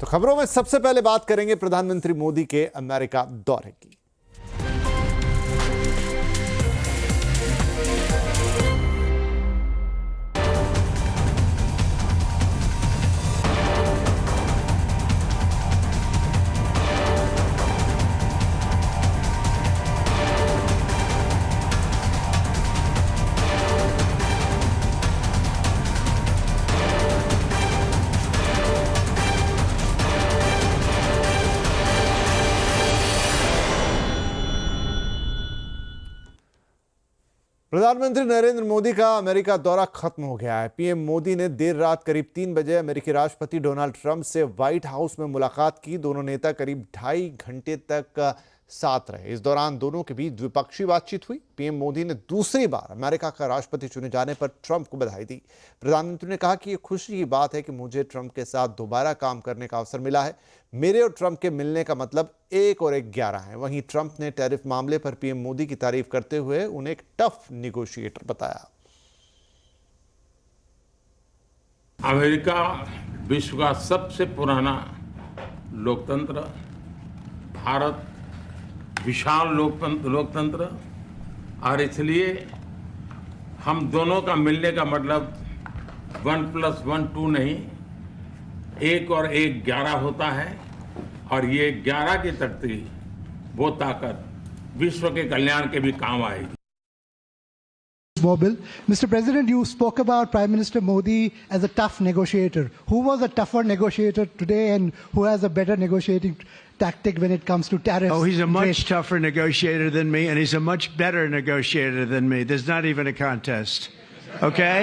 तो खबरों में सबसे पहले बात करेंगे प्रधानमंत्री मोदी के अमेरिका दौरे की। प्रधानमंत्री नरेंद्र मोदी का अमेरिका दौरा खत्म हो गया है। पीएम मोदी ने देर रात करीब 3 बजे अमेरिकी राष्ट्रपति डोनाल्ड ट्रंप से व्हाइट हाउस में मुलाकात की। दोनों नेता करीब 2.5 घंटे तक साथ रहे। इस दौरान दोनों के बीच द्विपक्षीय बातचीत हुई। पीएम मोदी ने दूसरी बार अमेरिका का राष्ट्रपति चुने जाने पर ट्रंप को बधाई दी। प्रधानमंत्री ने कहा कि यह खुशी की बात है कि मुझे ट्रंप के साथ दोबारा काम करने का अवसर मिला है। मेरे और ट्रंप के मिलने का मतलब 1 और 1 11 है। वहीं ट्रंप ने टैरिफ मामले पर पीएम मोदी की तारीफ करते हुए उन्हें एक टफ नेगोशिएटर बताया। अमेरिका विश्व का सबसे पुराना लोकतंत्र, भारत विशाल लोकतंत्र, और इसलिए हम दोनों का मिलने का मतलब 1+1 2 नहीं, 1 और 1 11 होता है। और ये 11 की तख्ती, वो ताकत विश्व के कल्याण के भी काम आएगी। Mr. President, you spoke about Prime Minister Modi as a tough negotiator. Who was a tougher negotiator today, and who has a better negotiating tactic when it comes to tariffs? Oh, he's a much tougher negotiator than me, and he's a much better negotiator than me. There's not even a contest. Okay?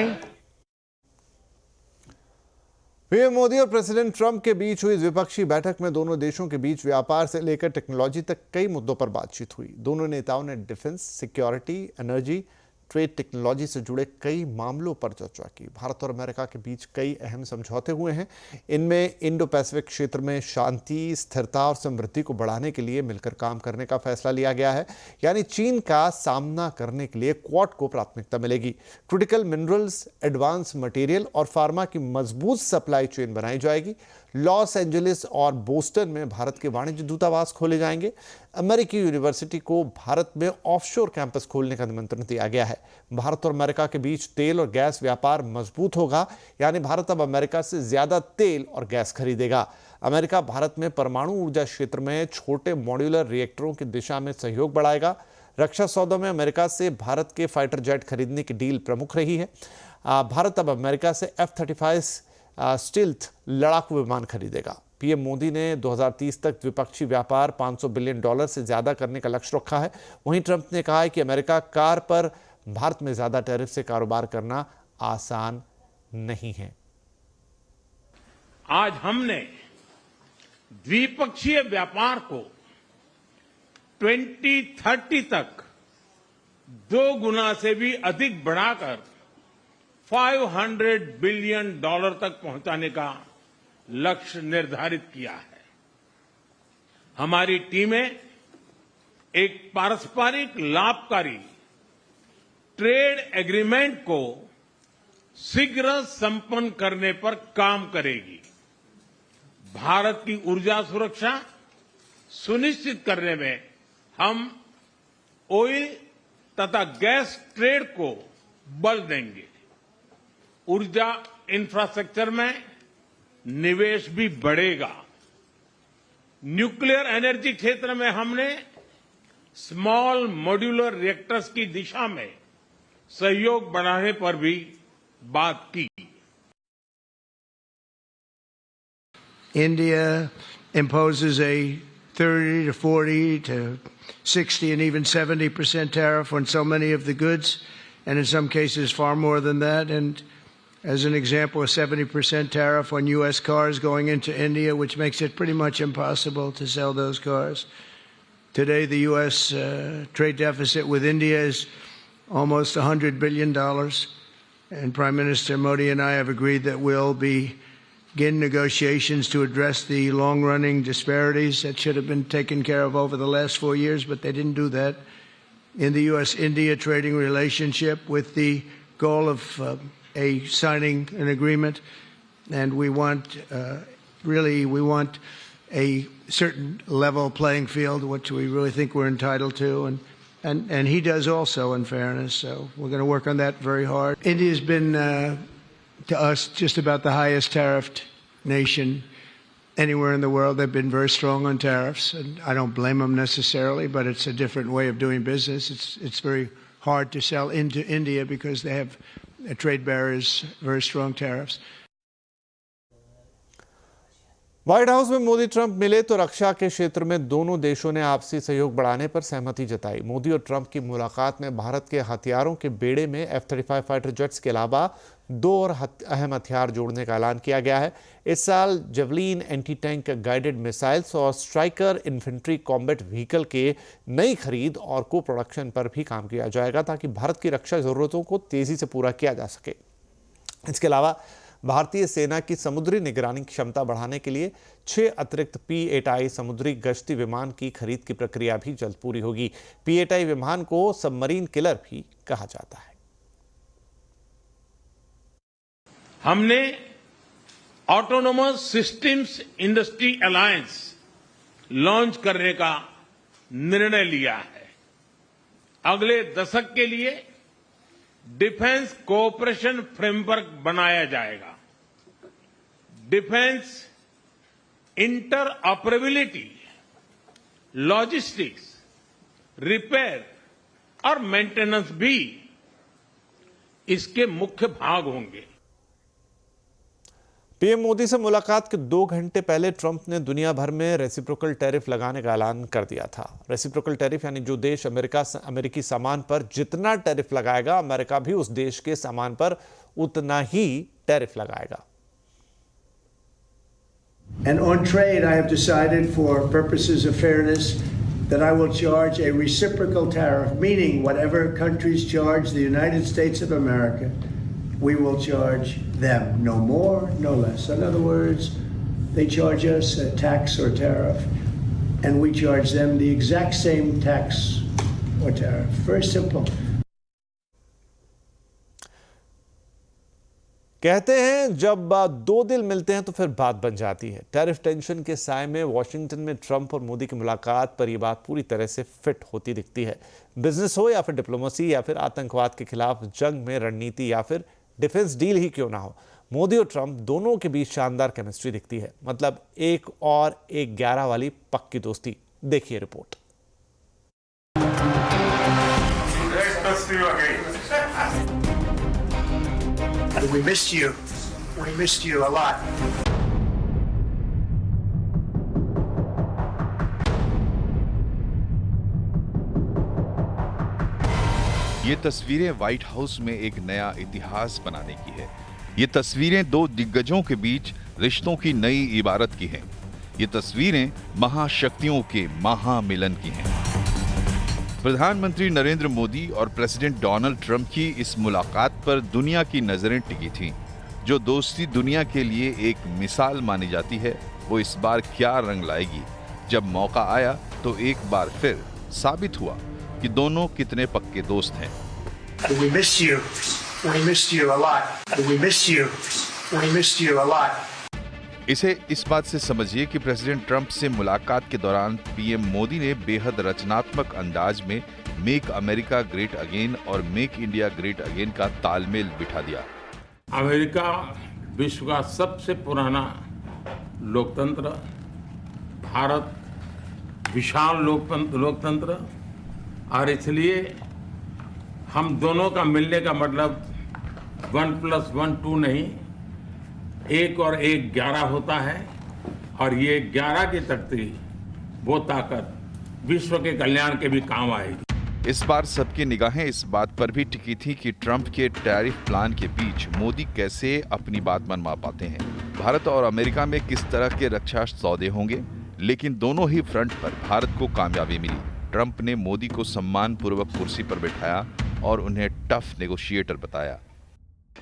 PM Modi और president Trump के बीच हुई द्विपक्षीय बैठक में दोनों देशों के बीच व्यापार से लेकर टेक्नोलॉजी तक कई मुद्दों पर बातचीत हुई। दोनों नेताओं ने defence, security, energy, trade, technology से जुड़े कई मामलों पर चर्चा की। भारत और अमेरिका के बीच कई अहम समझौते हुए हैं। इनमें इंडो पैसिफिक क्षेत्र में शांति, स्थिरता और समृद्धि को बढ़ाने के लिए मिलकर काम करने का फैसला लिया गया है। यानी चीन का सामना करने के लिए क्वाड को प्राथमिकता मिलेगी। क्रिटिकल मिनरल्स, एडवांस मटेरियल और फार्मा की मजबूत सप्लाई चेन बनाई जाएगी। लॉस एंजलिस और बोस्टन में भारत के वाणिज्य दूतावास खोले जाएंगे। अमेरिकी यूनिवर्सिटी को भारत में ऑफशोर कैंपस खोलने का निमंत्रण दिया गया है। भारत और अमेरिका के बीच तेल और गैस व्यापार मजबूत होगा। यानी भारत अब अमेरिका से ज्यादा तेल और गैस खरीदेगा। अमेरिका भारत में परमाणु ऊर्जा क्षेत्र में छोटे मॉड्यूलर रिएक्टरों की दिशा में सहयोग बढ़ाएगा। रक्षा सौदों में अमेरिका से भारत के फाइटर जेट खरीदने की डील प्रमुख रही है। भारत अब अमेरिका से F-35 स्टील्थ लड़ाकू विमान खरीदेगा। पीएम मोदी ने 2030 तक द्विपक्षीय व्यापार $500 बिलियन से ज्यादा करने का लक्ष्य रखा है। वहीं ट्रंप ने कहा है कि अमेरिका कार पर भारत में ज्यादा टैरिफ से कारोबार करना आसान नहीं है। आज हमने द्विपक्षीय व्यापार को 2030 तक 2 गुना से भी अधिक बढ़ाकर $500 बिलियन तक पहुंचाने का लक्ष्य निर्धारित किया है। हमारी टीमें एक पारस्परिक लाभकारी ट्रेड एग्रीमेंट को शीघ्र संपन्न करने पर काम करेगी। भारत की ऊर्जा सुरक्षा सुनिश्चित करने में हम ऑयल तथा गैस ट्रेड को बल देंगे। ऊर्जा इंफ्रास्ट्रक्चर में निवेश भी बढ़ेगा। न्यूक्लियर एनर्जी क्षेत्र में हमने स्मॉल मॉड्यूलर रिएक्टर्स की दिशा में सहयोग बढ़ाने पर भी बात की। India imposes a 30 to 40 to 60 and even 70% tariff on so many of the goods, and in some cases far more than that. And as an example, a 70% tariff on U.S. cars going into India, which makes it pretty much impossible to sell those cars. Today, the U.S. Trade deficit with India is almost $100 billion. And Prime Minister Modi and I have agreed that we'll begin negotiations to address the long-running disparities that should have been taken care of over the last 4 years, but they didn't do that. In the U.S.-India trading relationship with the goal of signing an agreement, and we want really, we want a certain level playing field, which we really think we're entitled to, and he does also, in fairness. So we're going to work on that very hard. India's been, to us, just about the highest tariffed nation anywhere in the world. They've been very strong on tariffs, and I don't blame them necessarily, but it's a different way of doing business. It's very hard to sell into India because they have trade barriers, very strong tariffs. White house में Modi Trump मिले तो रक्षा के क्षेत्र में दोनों देशों ने आपसी सहयोग बढ़ाने पर सहमति जताई। मोदी और ट्रंप की मुलाकात में भारत के हथियारों के बेड़े में F-35 फाइटर जेट्स के अलावा 2 और अहम हथियार जोड़ने का ऐलान किया गया है। इस साल javelin anti tank guided missiles और स्ट्राइकर इन्फेंट्री कॉम्बैट व्हीकल के नई खरीद और को प्रोडक्शन पर भी काम किया जाएगा ताकि भारत की रक्षा जरूरतों को तेजी से पूरा किया जा सके। इसके अलावा भारतीय सेना की समुद्री निगरानी क्षमता बढ़ाने के लिए 6 अतिरिक्त P-8I समुद्री गश्ती विमान की खरीद की प्रक्रिया भी जल्द पूरी होगी। P-8I विमान को सबमरीन किलर भी कहा जाता है। हमने autonomous systems industry alliance launch करने का निर्णय लिया है। अगले दशक के लिए डिफेंस कोऑपरेशन फ्रेमवर्क बनाया जाएगा। डिफेंस इंटरऑपरेबिलिटी, लॉजिस्टिक्स, रिपेयर और मेंटेनेंस भी इसके मुख्य भाग होंगे। पीएम मोदी से मुलाकात के 2 घंटे पहले ट्रंप ने दुनिया भर में रेसिप्रोकल टैरिफ लगाने का ऐलान कर दिया था। रेसिप्रोकल टैरिफ यानी जो देश अमेरिकी सामान पर जितना टैरिफ लगाएगा, अमेरिका भी उस देश के सामान पर उतना ही टैरिफ लगाएगा। And on trade, I have decided, for purposes of fairness, that I will charge a reciprocal tariff, meaning whatever countries charge the United States of America, we will charge them, no more, no less. In other words, they charge us a tax or tariff, and we charge them the exact same tax or tariff. Very simple. कहते हैं जब 2 दिल मिलते हैं तो फिर बात बन जाती है। टैरिफ टेंशन के साए में वॉशिंगटन में ट्रंप और मोदी की मुलाकात पर यह बात पूरी तरह से फिट होती दिखती है। बिजनेस हो या फिर डिप्लोमेसी या फिर आतंकवाद के खिलाफ जंग में रणनीति या फिर डिफेंस डील ही क्यों ना हो, मोदी और ट्रंप दोनों के बीच शानदार केमिस्ट्री दिखती है। मतलब 1 और 1-11 वाली पक्की दोस्ती। देखिए report. We missed you. We missed you a lot. ये तस्वीरें व्हाइट हाउस में एक नया इतिहास बनाने की है। ये तस्वीरें 2 दिग्गजों के बीच रिश्तों की नई इबारत की हैं। ये तस्वीरें महाशक्तियों के महामिलन की हैं। प्रधानमंत्री नरेंद्र मोदी और प्रेसिडेंट डोनाल्ड ट्रंप की इस मुलाकात पर दुनिया की नजरें टिकी थीं। जो दोस्ती दुनिया के लिए एक मिसाल मानी जाती है, वो इस बार क्या रंग लाएगी। जब मौका आया तो एक बार फिर साबित हुआ कि दोनों कितने पक्के दोस्त हैं। We missed you. We missed you a lot. We missed you. We missed you a lot. इसे इस बात से समझिए कि प्रेसिडेंट ट्रंप से मुलाकात के दौरान पीएम मोदी ने बेहद रचनात्मक अंदाज में मेक अमेरिका ग्रेट अगेन और मेक इंडिया ग्रेट अगेन का तालमेल बिठा दिया। अमेरिका विश्व का सबसे पुराना लोकतंत्र, भारत विशाल लोकतंत्र, और इसलिए हम दोनों का मिलने का मतलब 1+1 2 नहीं, 1 और 1 11 होता है। और ये 11 की तख्ती, वो ताकत विश्व के कल्याण के भी काम आएगी। इस बार सबकी निगाहें इस बात पर भी टिकी थी कि ट्रंप के टैरिफ प्लान के बीच मोदी कैसे अपनी बात मनवा पाते हैं। भारत और अमेरिका में किस तरह के रक्षा सौदे होंगे, लेकिन दोनों ही फ्रंट पर भारत को कामयाबी मिली। ट्रंप ने मोदी को सम्मानपूर्वक कुर्सी पर बिठाया और उन्हें टफ नेगोशिएटर बताया।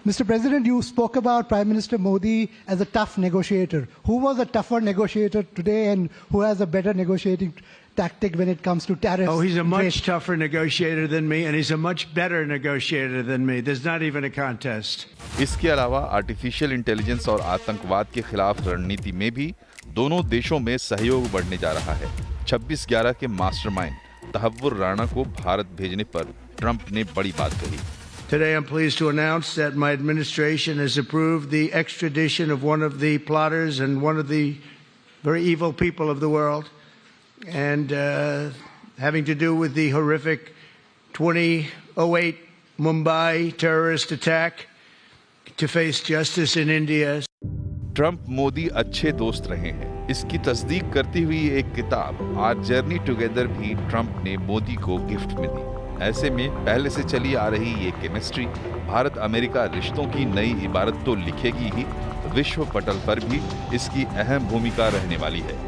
Mr. President, you spoke about Prime Minister Modi as a tough negotiator. Who was a tougher negotiator today and who has a better negotiating tactic when it comes to tariffs. Oh, he's a much trade. tougher negotiator than me, and he's a much better negotiator than me. There's not even a contest. इसके अलावा artificial intelligence और आतंकवाद के खिलाफ रणनीति में भी दोनों देशों में सहयोग बढ़ने जा रहा है। 26/11 के मास्टरमाइंड तहव्वुर राणा को भारत भेजने पर ट्रंप ने बड़ी बात कही। Today, I'm pleased to announce that my administration has approved the extradition of one of the plotters and one of the very evil people of the world, and having to do with the horrific 2008 Mumbai terrorist attack, to face justice in India. Trump Modi अच्छे दोस्त रहे हैं, इसकी तस्दीक करती हुई एक किताब आर जर्नी टुगेदर भी ट्रंप ने मोदी को गिफ्ट में दी। ऐसे में पहले से चली आ रही ये केमिस्ट्री भारत अमेरिका रिश्तों की नई इबारत तो लिखेगी ही, विश्व पटल पर भी इसकी अहम भूमिका रहने वाली है।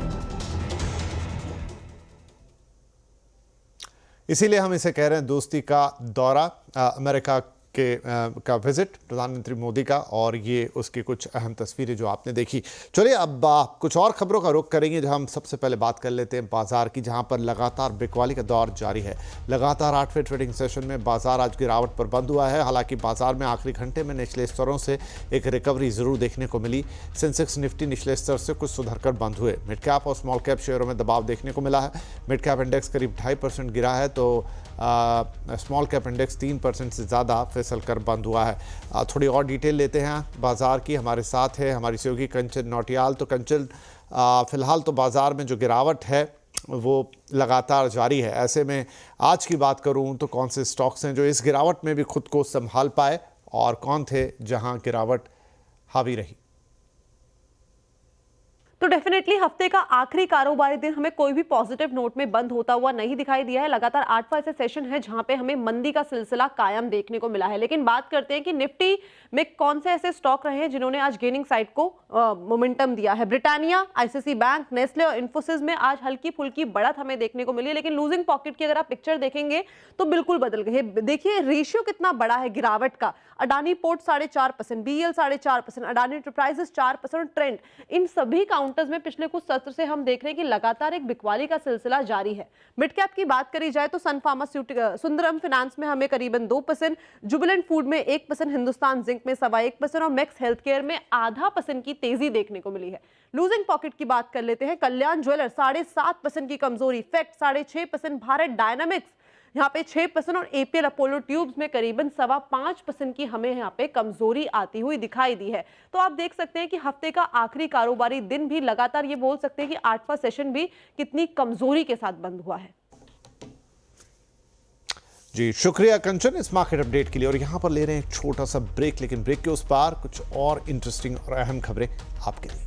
इसीलिए हम इसे कह रहे हैं दोस्ती का दौरा, अमेरिका का विजिट प्रधानमंत्री मोदी का, और ये उसकी कुछ अहम तस्वीरें जो आपने देखी। चलिए अब कुछ और खबरों का रुख करेंगे, जहां हम सबसे पहले बात कर लेते हैं बाजार की, जहां पर लगातार बिकवाली का दौर जारी है। लगातार 8वें ट्रेडिंग सेशन में बाजार आज गिरावट पर बंद हुआ है। हालांकि बाजार में आखिरी घंटे में निचले स्तरों से एक रिकवरी जरूर देखने को मिली। सेंसेक्स निफ्टी निचले स्तर से कुछ सुधरकर बंद हुए। मिड कैप और स्मॉल कैप शेयरों में दबाव देखने को मिला है। मिड कैप इंडेक्स करीब 2.5% गिरा है, तो स्मॉल कैप इंडेक्स 3% से ज़्यादा फिसल कर बंद हुआ है। थोड़ी और डिटेल लेते हैं बाजार की। हमारे साथ है हमारी सहयोगी कंचन नौटियाल। तो कंचन, फिलहाल तो बाजार में जो गिरावट है वो लगातार जारी है। ऐसे में आज की बात करूं तो कौन से स्टॉक्स हैं जो इस गिरावट में भी खुद को संभाल पाए, और कौन थे जहां गिरावट हावी रही? तो डेफिनेटली हफ्ते का आखिरी कारोबारी दिन हमें कोई भी पॉजिटिव नोट में बंद होता हुआ नहीं दिखाई दिया है। लगातार 8वां ऐसे सेशन है जहां पे हमें मंदी का सिलसिला कायम देखने को मिला है। लेकिन बात करते हैं कि निफ्टी में कौन से ऐसे स्टॉक रहे हैं जिन्होंने आज गेनिंग साइड को मोमेंटम दिया है। ब्रिटानिया, आईसीसी बैंक, नेस्ले और इन्फोसिस में आज हल्की फुल्की बढ़त हमें देखने को मिली है। लेकिन लूजिंग पॉकेट की अगर आप पिक्चर देखेंगे तो बिल्कुल बदल गई है। देखिए रेशियो कितना बड़ा है गिरावट का। Adani port 4.5%, BL 4.5%, Adani enterprises 4% और ट्रेंड, इन सभी काउंटर्स में पिछले कुछ सत्र से हम देख रहे हैं कि लगातार एक बिकवाली का सिलसिला जारी है। मिड कैप की बात करी जाए तो सन फार्मास्यूटिकल, सुंदरम फाइनेंस में हमें करीबन 2%, जुबिलेंट फूड में 1%, हिंदुस्तान जिंक में 1.25% और मैक्स हेल्थ केयर में 0.5% की तेजी देखने को मिली है। लूजिंग पॉकेट की बात कर लेते हैं। कल्याण ज्वेलर 7.5% की कमजोरी, फैक्ट 6.5%, भारत डायनामिक्स यहाँ पे 6% और एपीएल अपोलो ट्यूब्स में करीबन 5.25% की हमें यहाँ पे कमजोरी आती हुई दिखाई दी है। तो आप देख सकते हैं कि हफ्ते का आखिरी कारोबारी दिन भी लगातार ये बोल सकते हैं कि 8वां सेशन भी कितनी कमजोरी के साथ बंद हुआ है। जी शुक्रिया कंचन इस मार्केट अपडेट के लिए। और यहाँ पर ले रहे हैं एक छोटा सा ब्रेक, लेकिन ब्रेक के उस पार कुछ और इंटरेस्टिंग और अहम खबरें आपके लिए।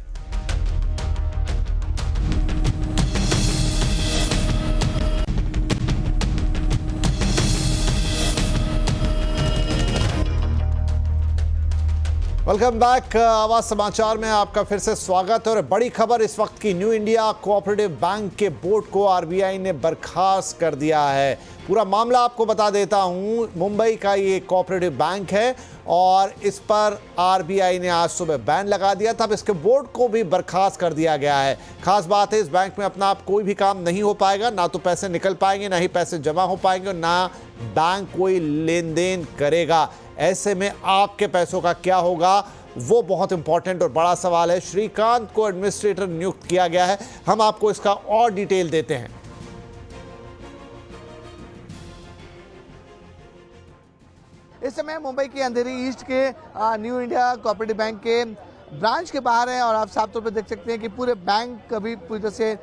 Welcome back. आवाज समाचार में आपका फिर से स्वागत है। और बड़ी खबर इस वक्त की, न्यू इंडिया कोऑपरेटिव बैंक के बोर्ड को आरबीआई ने बर्खास्त कर दिया है। पूरा मामला आपको बता देता हूं। मुंबई का ये कोऑपरेटिव बैंक है और इस पर आरबीआई ने आज सुबह बैन लगा दिया था। अब इसके बोर्ड को भी बर्खास्त कर दिया गया है। खास बात है, इस बैंक में अपना आप कोई भी काम नहीं हो पाएगा, ना तो पैसे निकल पाएंगे, ना ही पैसे जमा हो पाएंगे, और ना बैंक कोई लेन देन करेगा। ऐसे में आपके पैसों का क्या होगा, वो बहुत इंपॉर्टेंट और बड़ा सवाल है। श्रीकांत को एडमिनिस्ट्रेटर नियुक्त किया गया है। हम आपको इसका और डिटेल देते हैं। इस समय मुंबई के अंधेरी ईस्ट के न्यू इंडिया कोऑपरेटिव बैंक के ब्रांच के बाहर हैं और आप साफ तौर पर देख सकते हैं कि पूरे बैंक अभी पूरी तरह से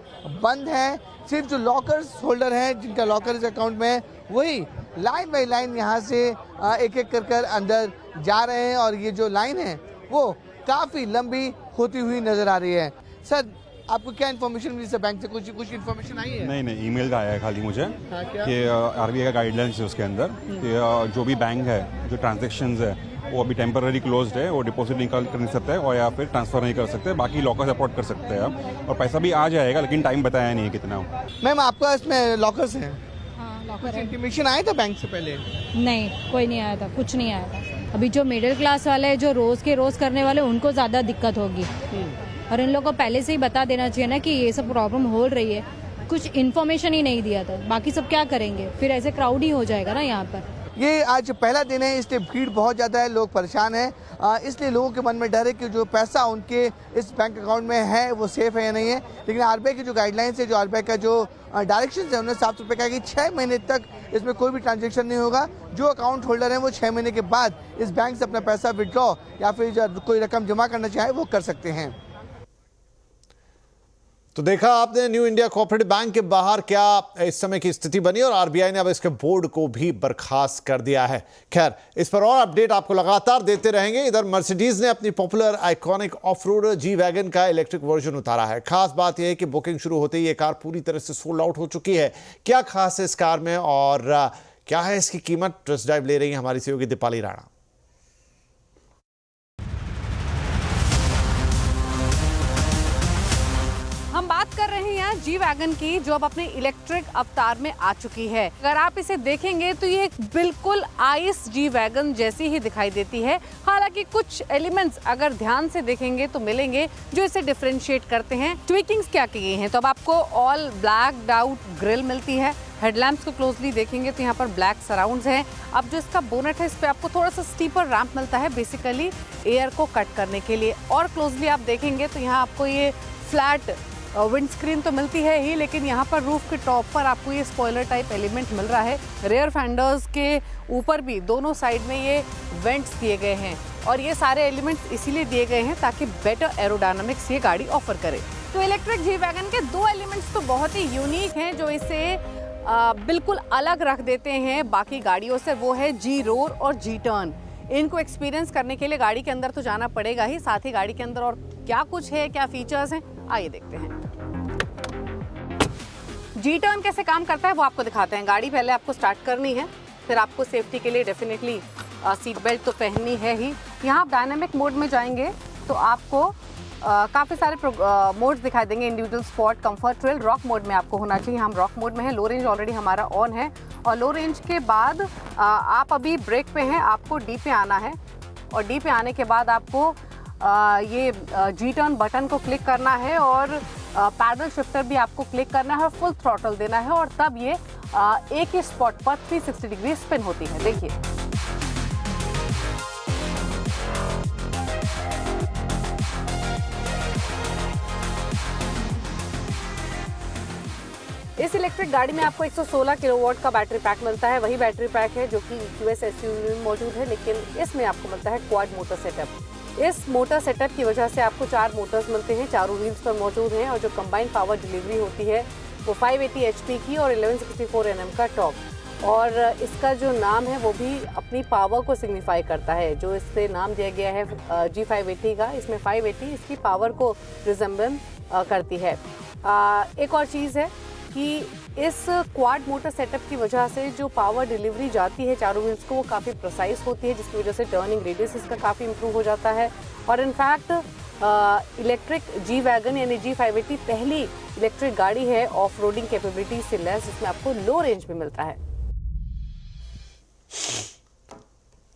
बंद है। सिर्फ जो लॉकर्स होल्डर हैं, जिनका लॉकर इस अकाउंट में है, वही लाइन बाई लाइन यहाँ से एक एक कर अंदर जा रहे हैं और ये जो लाइन है वो काफ़ी लंबी होती हुई नज़र आ रही है। सर, आपको क्या इन्फॉर्मेशन मिली सर बैंक से? कुछ इन्फॉर्मेशन आई है? नहीं, ईमेल का आया है खाली मुझे कि आरबीआई का गाइडलाइंस है उसके अंदर कि जो भी बैंक है, जो ट्रांजैक्शंस है वो अभी टेम्पररी क्लोज्ड है, वो डिपॉजिट निकाल कर नहीं सकते हैं और या फिर ट्रांसफर नहीं कर सकते। बाकी लॉकर सपोर्ट कर सकते हैं आप, और पैसा भी आ जाएगा, लेकिन टाइम बताया नहीं है कितना। मैम, आपका इसमें लॉकर्स हैं? हाँ, लॉकर है। इंटीमेशन आया था बैंक से पहले? नहीं, कोई नहीं आया था, कुछ नहीं आया था। अभी जो मिडिल क्लास वाले, जो रोज के रोज करने वाले, उनको ज्यादा दिक्कत होगी। और इन लोगों को पहले से ही बता देना चाहिए ना कि ये सब प्रॉब्लम हो रही है, कुछ इन्फॉर्मेशन ही नहीं दिया था, बाकी सब क्या करेंगे, फिर ऐसे क्राउड ही हो जाएगा ना यहाँ पर। ये आज पहला दिन है, इसलिए भीड़ बहुत ज़्यादा है, लोग परेशान हैं, इसलिए लोगों के मन में डर है कि जो पैसा उनके इस बैंक अकाउंट में है वो सेफ है या नहीं है। लेकिन आरबीआई की जो गाइडलाइंस है, जो आरबीआई का जो डायरेक्शन है, उन्होंने साफ तौर पर कहा कि 6 महीने तक इसमें कोई भी ट्रांजेक्शन नहीं होगा। जो अकाउंट होल्डर है वो 6 महीने के बाद इस बैंक से अपना पैसा विड्रॉ या फिर कोई रकम जमा करना चाहे वो कर सकते हैं। तो देखा आपने न्यू इंडिया कोऑपरेटिव बैंक के बाहर क्या इस समय की स्थिति बनी और आरबीआई ने अब इसके बोर्ड को भी बर्खास्त कर दिया है। खैर, इस पर और अपडेट आपको लगातार देते रहेंगे। इधर मर्सिडीज ने अपनी popular iconic of road G wagon का इलेक्ट्रिक वर्जन उतारा है। खास बात यह है कि बुकिंग शुरू होते ही ये कार पूरी तरह से सोल्ड आउट हो चुकी है। क्या खास है इस कार में और क्या है इसकी कीमत, टेस्ट ड्राइव ले रही है हमारी सहयोगी दीपाली राणा। हम बात कर रहे हैं जी वैगन की, जो अब अपने इलेक्ट्रिक अवतार में आ चुकी है। अगर आप इसे देखेंगे तो ये एक बिल्कुल आइस जी वैगन जैसी ही दिखाई देती है। हालांकि कुछ एलिमेंट्स अगर ध्यान से देखेंगे तो मिलेंगे जो इसे डिफरेंशिएट करते हैं। ट्विकिंग्स क्या की गई हैं, तो अब आपको ऑल ब्लैक आउट ग्रिल मिलती है। हेडलैम्प्स को क्लोजली देखेंगे तो यहाँ पर ब्लैक सराउंड्स हैं। अब जो इसका बोनेट है, इस पे आपको थोड़ा सा स्टीपर रैंप मिलता है, बेसिकली एयर को कट करने के लिए। और क्लोजली आप देखेंगे तो यहाँ आपको ये फ्लैट विंडस्क्रीन तो मिलती है ही, लेकिन यहाँ पर रूफ के टॉप पर आपको ये स्पॉइलर टाइप एलिमेंट मिल रहा है। रेयर फेंडर्स के ऊपर भी दोनों साइड में ये वेंट्स दिए गए हैं और ये सारे एलिमेंट्स इसीलिए दिए गए हैं ताकि बेटर एरोडायनामिक्स ये गाड़ी ऑफर करे। तो इलेक्ट्रिक जी वैगन के दो एलिमेंट्स तो बहुत ही यूनिक हैं जो इसे बिल्कुल अलग रख देते हैं बाकी गाड़ियों से, वो है जी रोर और जी टर्न। इनको एक्सपीरियंस करने के लिए गाड़ी के अंदर तो जाना पड़ेगा ही, साथ ही गाड़ी के अंदर और क्या कुछ है, क्या फीचर्स हैं, आइए देखते हैं। जी टर्न कैसे काम करता है वो आपको दिखाते हैं। गाड़ी पहले आपको स्टार्ट करनी है, फिर आपको सेफ्टी के लिए डेफिनेटली सीट बेल्ट तो पहननी है ही। यहाँ आप डायनामिक मोड में जाएंगे तो आपको काफ़ी सारे मोड्स दिखाई देंगे, individual, spot, comfort, trail. Rock mode में आपको होना चाहिए, हम रॉक मोड में हैं। लो रेंज ऑलरेडी हमारा ऑन है और लो रेंज के बाद आप अभी ब्रेक पे हैं, आपको डी पे आना है और डी पे आने के बाद आपको ये जी टर्न बटन को क्लिक करना है और पैडल शिफ्टर भी आपको क्लिक करना है और फुल थ्रॉटल देना है और तब ये एक ही स्पॉट पर 360 डिग्री स्पिन होती है। देखिए, इस इलेक्ट्रिक गाड़ी में आपको 116 किलोवाट का बैटरी पैक मिलता है। वही बैटरी पैक है जो कि EQS SUV में मौजूद है, लेकिन इसमें आपको मिलता है क्वाड मोटर सेटअप। इस मोटर सेटअप की वजह से आपको 4 मोटर्स मिलते हैं, चारों व्हील्स पर मौजूद हैं और जो कंबाइंड पावर डिलीवरी होती है वो 580 HP की और 1164 Nm का टॉर्क। और इसका जो नाम है वो भी अपनी पावर को सिग्निफाई करता है, जो इससे नाम दिया गया है G580 का। इसमें 580 इसकी पावर को रिजेंबल करती है। एक और चीज़ है कि इस क्वाड मोटर सेटअप की वजह से जो पावर डिलीवरी जाती है चारों व्हील्स को, वो काफ़ी प्रिसाइज होती है, जिसकी वजह से टर्निंग रेडियस इसका काफ़ी इंप्रूव हो जाता है। और इनफैक्ट इलेक्ट्रिक जी वैगन यानी G580 पहली इलेक्ट्रिक गाड़ी है ऑफ रोडिंग कैपेबिलिटी से लेस, जिसमें आपको लो रेंज में मिलता है।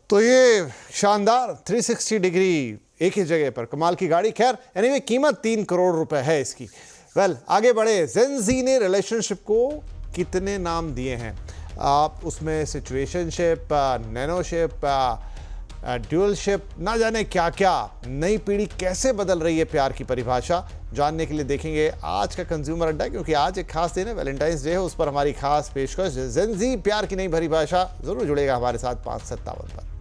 तो ये शानदार 360 डिग्री एक ही जगह पर कमाल की गाड़ी। खैर, एनीवे कीमत 3 करोड़ रुपए है इसकी। आगे बढ़े। जेन ज़ी ने रिलेशनशिप को कितने नाम दिए हैं, आप उसमें सिचुएशनशिप, नैनोशिप, ड्यूअलशिप, ना जाने क्या क्या। नई पीढ़ी कैसे बदल रही है प्यार की परिभाषा, जानने के लिए देखेंगे आज का कंज्यूमर अड्डा, क्योंकि आज एक खास दिन है, वैलेंटाइंस डे है, उस पर हमारी खास पेशकश जेन ज़ी प्यार की नई परिभाषा। जरूर जुड़ेगा हमारे साथ 5:57 पर।